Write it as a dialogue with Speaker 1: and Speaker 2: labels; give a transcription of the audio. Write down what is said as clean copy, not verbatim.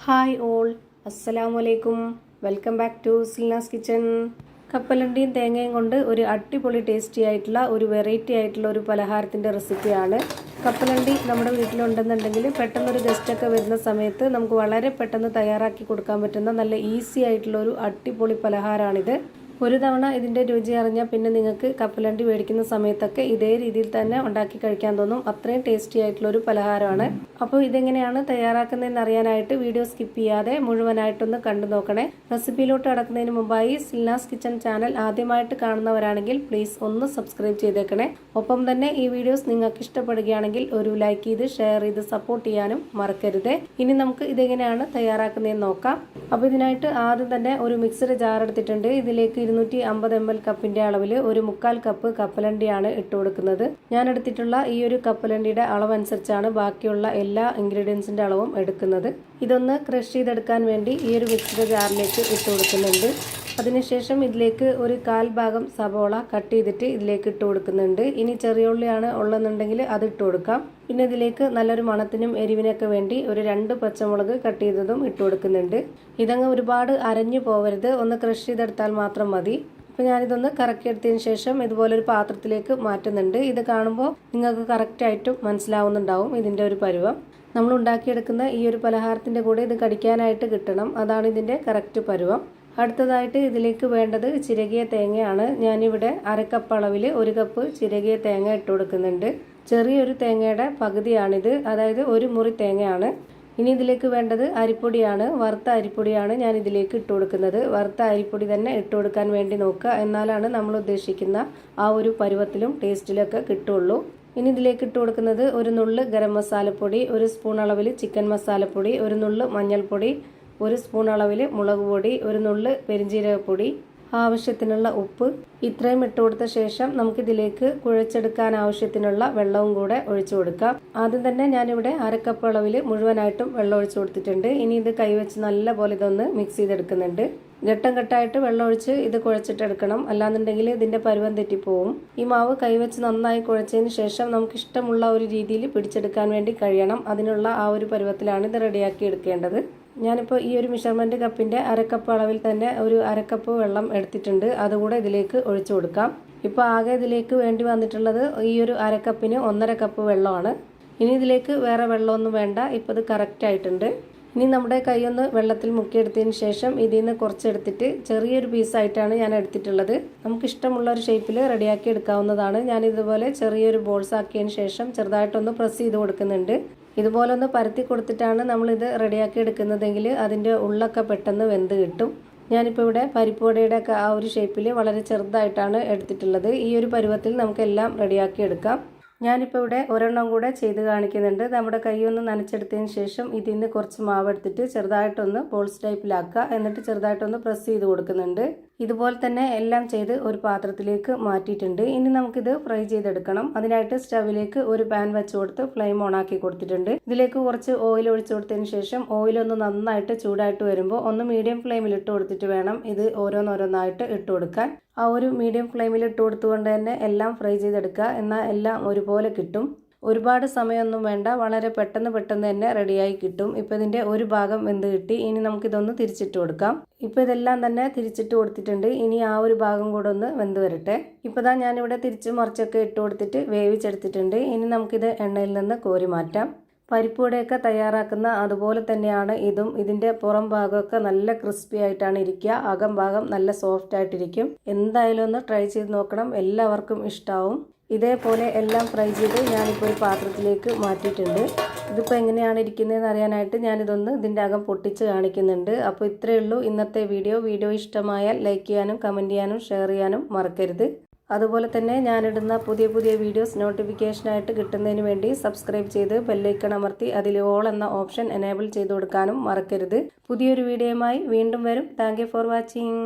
Speaker 1: Hi all, അസ്സലാമു അലൈക്കും. Welcome back to Silna's kitchen. കപ്പലണ്ടിയും തേങ്ങയും കൊണ്ട് ഒരു അടിപൊളി ടേസ്റ്റി ആയിട്ടുള്ള ഒരു വെറൈറ്റി ആയിട്ടുള്ള ഒരു പലഹാരത്തിൻ്റെ റെസിപ്പിയാണ്. കപ്പലണ്ടി നമ്മുടെ വീട്ടിലുണ്ടെന്നുണ്ടെങ്കിൽ പെട്ടെന്നൊരു ഗസ്റ്റൊക്കെ വരുന്ന സമയത്ത് നമുക്ക് വളരെ പെട്ടെന്ന് തയ്യാറാക്കി കൊടുക്കാൻ പറ്റുന്ന നല്ല ഈസി ആയിട്ടുള്ള ഒരു അടിപൊളി പലഹാരമാണിത്. ഒരു തവണ ഇതിൻ്റെ രുചി അറിഞ്ഞാൽ പിന്നെ നിങ്ങൾക്ക് കപ്പലണ്ടി മേടിക്കുന്ന സമയത്തൊക്കെ ഇതേ രീതിയിൽ തന്നെ ഉണ്ടാക്കി കഴിക്കാൻ തോന്നും. അത്രയും ടേസ്റ്റി ആയിട്ടുള്ള ഒരു പലഹാരമാണ്. അപ്പോൾ ഇതെങ്ങനെയാണ് തയ്യാറാക്കുന്നതെന്ന് അറിയാനായിട്ട് വീഡിയോ സ്കിപ്പ് ചെയ്യാതെ മുഴുവനായിട്ടൊന്ന് കണ്ടു നോക്കണേ. റെസിപ്പിയിലോട്ട് കടക്കുന്നതിന് മുമ്പായി സിൽനാസ് കിച്ചൺ ചാനൽ ആദ്യമായിട്ട് കാണുന്നവരാണെങ്കിൽ പ്ലീസ് ഒന്ന് സബ്സ്ക്രൈബ് ചെയ്തേക്കണേ. ഒപ്പം തന്നെ ഈ വീഡിയോസ് നിങ്ങൾക്ക് ഇഷ്ടപ്പെടുകയാണെങ്കിൽ ഒരു ലൈക്ക് ചെയ്ത് ഷെയർ ചെയ്ത് സപ്പോർട്ട് ചെയ്യാനും മറക്കരുത്. ഇനി നമുക്ക് ഇതെങ്ങനെയാണ് തയ്യാറാക്കുന്നതെന്ന് നോക്കാം. അപ്പോൾ ഇതിനായിട്ട് ആദ്യം തന്നെ ഒരു മിക്സഡ് ജാർ എടുത്തിട്ടുണ്ട്. ഇതിലേക്ക് 250 ml കപ്പിന്റെ അളവിൽ ഒരു 1/4 കപ്പ് കപ്പലണ്ടിയാണ് ഇട്ട് കൊടുക്കുന്നത്. ഞാൻ എടുത്തിട്ടുള്ള ഈ ഒരു കപ്പലണ്ടിയുടെ അളവനുസരിച്ചാണ് ബാക്കിയുള്ള എല്ലാ ഇൻഗ്രീഡിയൻസിന്റെ അളവും എടുക്കുന്നത്. ഇതൊന്ന് ക്രഷ് ചെയ്തെടുക്കാൻ വേണ്ടി ഈ ഒരു മിക്സഡ് ജാറിലേക്ക് ഇട്ട് കൊടുക്കുന്നുണ്ട്. അതിനുശേഷം ഇതിലേക്ക് ഒരു 1/4 ഭാഗം സവോള കട്ട് ചെയ്തിട്ട് ഇതിലേക്ക് ഇട്ട് കൊടുക്കുന്നുണ്ട്. ഇനി ചെറിയ ഉള്ളിയാണ് ഉള്ളതെന്നുണ്ടെങ്കിൽ അത് ഇട്ട് കൊടുക്കാം. പിന്നെ ഇതിലേക്ക് നല്ലൊരു മണത്തിനും എരിവിനൊക്കെ വേണ്ടി ഒരു 2 പച്ചമുളക് കട്ട് ചെയ്തതും ഇട്ട് കൊടുക്കുന്നുണ്ട്. ഇതങ്ങ് ഒരുപാട് അരഞ്ഞു പോവരുത്, ഒന്ന് ക്രഷ് ചെയ്തെടുത്താൽ മാത്രം മതി. അപ്പോൾ ഞാനിതൊന്ന് കറക്കിയെടുത്തതിന് ശേഷം ഇതുപോലൊരു പാത്രത്തിലേക്ക് മാറ്റുന്നുണ്ട്. ഇത് കാണുമ്പോൾ നിങ്ങൾക്ക് കറക്റ്റായിട്ടും മനസ്സിലാവുന്നുണ്ടാവും ഇതിൻ്റെ ഒരു പരുവം. നമ്മൾ ഉണ്ടാക്കിയെടുക്കുന്ന ഈ ഒരു പലഹാരത്തിൻ്റെ കൂടെ ഇത് കടിക്കാനായിട്ട് കിട്ടണം. അതാണ് ഇതിൻ്റെ കറക്റ്റ് പരുവം. അടുത്തതായിട്ട് ഇതിലേക്ക് വേണ്ടത് ചിരകിയ തേങ്ങയാണ്. ഞാനിവിടെ 1/2 കപ്പ് അളവിൽ 1 കപ്പ് ചിരകിയ തേങ്ങ ഇട്ട് കൊടുക്കുന്നുണ്ട്. ചെറിയൊരു തേങ്ങയുടെ പകുതിയാണിത്, അതായത് ഒരു മുറി തേങ്ങയാണ്. ഇനി ഇതിലേക്ക് വേണ്ടത് അരിപ്പൊടിയാണ്. വറുത്ത അരിപ്പൊടിയാണ് ഞാൻ ഇതിലേക്ക് ഇട്ട് കൊടുക്കുന്നത്. വറുത്ത അരിപ്പൊടി തന്നെ ഇട്ട് കൊടുക്കാൻ വേണ്ടി നോക്കുക, എന്നാലാണ് നമ്മൾ ഉദ്ദേശിക്കുന്ന ആ ഒരു പരുവത്തിലും ടേസ്റ്റിലൊക്കെ കിട്ടുള്ളൂ. ഇനി ഇതിലേക്ക് ഇട്ട് കൊടുക്കുന്നത് ഒരു നുള്ള് ഗരം മസാലപ്പൊടി, 1 സ്പൂൺ അളവിൽ ചിക്കൻ മസാലപ്പൊടി, 1 നുള്ള് മഞ്ഞൾപ്പൊടി, 1 സ്പൂൺ അളവിൽ മുളക് പൊടി, 1 നുള്ള് പെരിഞ്ജീരകപ്പൊടി, ആവശ്യത്തിനുള്ള ഉപ്പ്. ഇത്രയും ഇട്ട് കൊടുത്ത ശേഷം നമുക്കിതിലേക്ക് കുഴച്ചെടുക്കാൻ ആവശ്യത്തിനുള്ള വെള്ളവും കൂടെ ഒഴിച്ചു കൊടുക്കാം. ആദ്യം തന്നെ ഞാനിവിടെ 1/2 കപ്പ് അളവിൽ മുഴുവനായിട്ടും വെള്ളം ഒഴിച്ചു കൊടുത്തിട്ടുണ്ട്. ഇനി ഇത് കൈവച്ച് നല്ല പോലെ ഇതൊന്ന് മിക്സ് ചെയ്തെടുക്കുന്നുണ്ട്. ഘട്ടം ഘട്ടമായിട്ട് വെള്ളം ഒഴിച്ച് ഇത് കുഴച്ചിട്ടെടുക്കണം, അല്ലാന്നുണ്ടെങ്കിൽ ഇതിൻ്റെ പരുവം തെറ്റിപ്പോവും. ഈ മാവ് കൈവച്ച് നന്നായി കുഴച്ചതിന് ശേഷം നമുക്ക് ഇഷ്ടമുള്ള ഒരു രീതിയിൽ പിടിച്ചെടുക്കാൻ വേണ്ടി കഴിയണം. അതിനുള്ള ആ ഒരു പരുവത്തിലാണ് ഇത് റെഡിയാക്കി എടുക്കേണ്ടത്. ഞാനിപ്പോൾ ഈ ഒരു മെഷർമെൻറ്റ് കപ്പിൻ്റെ 1/2 കപ്പ് അളവിൽ തന്നെ ഒരു 1/2 കപ്പ് വെള്ളം എടുത്തിട്ടുണ്ട്. അതുകൂടെ ഇതിലേക്ക് ഒഴിച്ചു കൊടുക്കാം. ഇപ്പോൾ ആകെ ഇതിലേക്ക് വേണ്ടി വന്നിട്ടുള്ളത് ഈ ഒരു 1/2 കപ്പിന് 1.5 കപ്പ് വെള്ളമാണ്. ഇനി ഇതിലേക്ക് വേറെ വെള്ളമൊന്നും വേണ്ട. ഇപ്പോൾ ഇത് കറക്റ്റ് ആയിട്ടുണ്ട്. ഇനി നമ്മുടെ കൈയൊന്ന് വെള്ളത്തിൽ മുക്കിയെടുത്തതിന് ശേഷം ഇതിൽ നിന്ന് കുറച്ചെടുത്തിട്ട് ചെറിയൊരു പീസായിട്ടാണ് ഞാൻ എടുത്തിട്ടുള്ളത്. നമുക്കിഷ്ടമുള്ള ഒരു ഷേപ്പിൽ റെഡിയാക്കി എടുക്കാവുന്നതാണ്. ഞാനിതുപോലെ ചെറിയൊരു ബോൾസ് ആക്കിയതിന് ശേഷം ചെറുതായിട്ടൊന്ന് പ്രസ് ചെയ്ത് കൊടുക്കുന്നുണ്ട്. ഇതുപോലെ ഒന്ന് പരത്തി കൊടുത്തിട്ടാണ് നമ്മളിത് റെഡിയാക്കി എടുക്കുന്നതെങ്കിൽ അതിൻ്റെ ഉള്ളൊക്കെ പെട്ടെന്ന് വെന്ത് കിട്ടും. ഞാനിപ്പോൾ ഇവിടെ പരിപ്പുവടയുടെ ഒക്കെ ആ ഒരു ഷേപ്പിൽ വളരെ ചെറുതായിട്ടാണ് എടുത്തിട്ടുള്ളത്. ഈ ഒരു പരുവത്തിൽ നമുക്കെല്ലാം റെഡിയാക്കി എടുക്കാം. ഞാനിപ്പോൾ ഇവിടെ ഒരെണ്ണം കൂടെ ചെയ്ത് കാണിക്കുന്നുണ്ട്. നമ്മുടെ കൈ ഒന്ന് നനച്ചെടുത്തതിന് ശേഷം ഇതിൽ നിന്ന് കുറച്ച് മാവ് എടുത്തിട്ട് ചെറുതായിട്ടൊന്ന് ബോൾസ് ടൈപ്പിലാക്കുക. എന്നിട്ട് ചെറുതായിട്ടൊന്ന് പ്രസ് ചെയ്ത് കൊടുക്കുന്നുണ്ട്. ഇതുപോലെ തന്നെ എല്ലാം ചെയ്ത് ഒരു പാത്രത്തിലേക്ക് മാറ്റിയിട്ടുണ്ട്. ഇനി നമുക്കിത് ഫ്രൈ ചെയ്തെടുക്കണം. അതിനായിട്ട് സ്റ്റവിലേക്ക് ഒരു പാൻ വെച്ച് കൊടുത്ത് ഫ്ലെയിം ഓൺ ആക്കി കൊടുത്തിട്ടുണ്ട്. ഇതിലേക്ക് കുറച്ച് ഓയിൽ ഒഴിച്ചു കൊടുത്തതിന് ശേഷം ഓയിലൊന്ന് നന്നായിട്ട് ചൂടായിട്ട് വരുമ്പോൾ ഒന്ന് മീഡിയം ഫ്ലെയിമിൽ ഇട്ട് കൊടുത്തിട്ട് വേണം ഇത് ഓരോന്നോരോന്നായിട്ട് ഇട്ട് കൊടുക്കാൻ. ആ ഒരു മീഡിയം ഫ്ലെയിമിൽ ഇട്ട് കൊടുത്തുകൊണ്ട് തന്നെ എല്ലാം ഫ്രൈ ചെയ്തെടുക്കുക. എന്നാൽ എല്ലാം ഒരുപോലെ കിട്ടും. ഒരുപാട് സമയമൊന്നും വേണ്ട, വളരെ പെട്ടെന്ന് തന്നെ റെഡിയായി കിട്ടും. ഇപ്പോൾ ഇതിൻ്റെ ഒരു ഭാഗം വെന്ത് കിട്ടി. ഇനി നമുക്കിതൊന്ന് തിരിച്ചിട്ട് കൊടുക്കാം. ഇപ്പോൾ ഇതെല്ലാം തന്നെ തിരിച്ചിട്ട് കൊടുത്തിട്ടുണ്ട്. ഇനി ആ ഒരു ഭാഗം കൂടെ ഒന്ന് വെന്ത് വരട്ടെ. ഇപ്പോൾ ദാ ഞാനിവിടെ തിരിച്ച് മറിച്ചൊക്കെ ഇട്ട് കൊടുത്തിട്ട് വേവിച്ചെടുത്തിട്ടുണ്ട്. ഇനി നമുക്കിത് എണ്ണയിൽ നിന്ന് കോരി മാറ്റാം. പരിപ്പുവടയൊക്കെ തയ്യാറാക്കുന്ന അതുപോലെ തന്നെയാണ് ഇതും. ഇതിൻ്റെ പുറം ഭാഗമൊക്കെ നല്ല ക്രിസ്പി ആയിട്ടാണ് ഇരിക്കുക, അകം ഭാഗം നല്ല സോഫ്റ്റ് ആയിട്ടിരിക്കും. എന്തായാലും ഒന്ന് ട്രൈ ചെയ്ത് നോക്കണം, എല്ലാവർക്കും ഇഷ്ടമാവും. ഇതേപോലെ എല്ലാം ഫ്രൈ ചെയ്ത് ഞാനിപ്പോൾ ഒരു പാത്രത്തിലേക്ക് മാറ്റിയിട്ടുണ്ട്. ഇതിപ്പോൾ എങ്ങനെയാണ് ഇരിക്കുന്നതെന്ന് അറിയാനായിട്ട് ഞാനിതൊന്ന് ഇതിൻ്റെ അകം പൊട്ടിച്ച് കാണിക്കുന്നുണ്ട്. അപ്പോൾ ഇത്രയേ ഉള്ളൂ ഇന്നത്തെ വീഡിയോ ഇഷ്ടമായാൽ ലൈക്ക് ചെയ്യാനും കമൻറ്റ് ചെയ്യാനും ഷെയർ ചെയ്യാനും മറക്കരുത്. അതുപോലെ തന്നെ ഞാനിടുന്ന പുതിയ വീഡിയോസ് നോട്ടിഫിക്കേഷനായിട്ട് കിട്ടുന്നതിന് വേണ്ടി സബ്സ്ക്രൈബ് ചെയ്ത് ബെല്ലൈക്കൺ അമർത്തി അതിൽ ഓൾ എന്ന ഓപ്ഷൻ എനേബിൾ ചെയ്ത് കൊടുക്കാനും മറക്കരുത്. പുതിയൊരു വീഡിയോയുമായി വീണ്ടും വരും. Thank you for watching.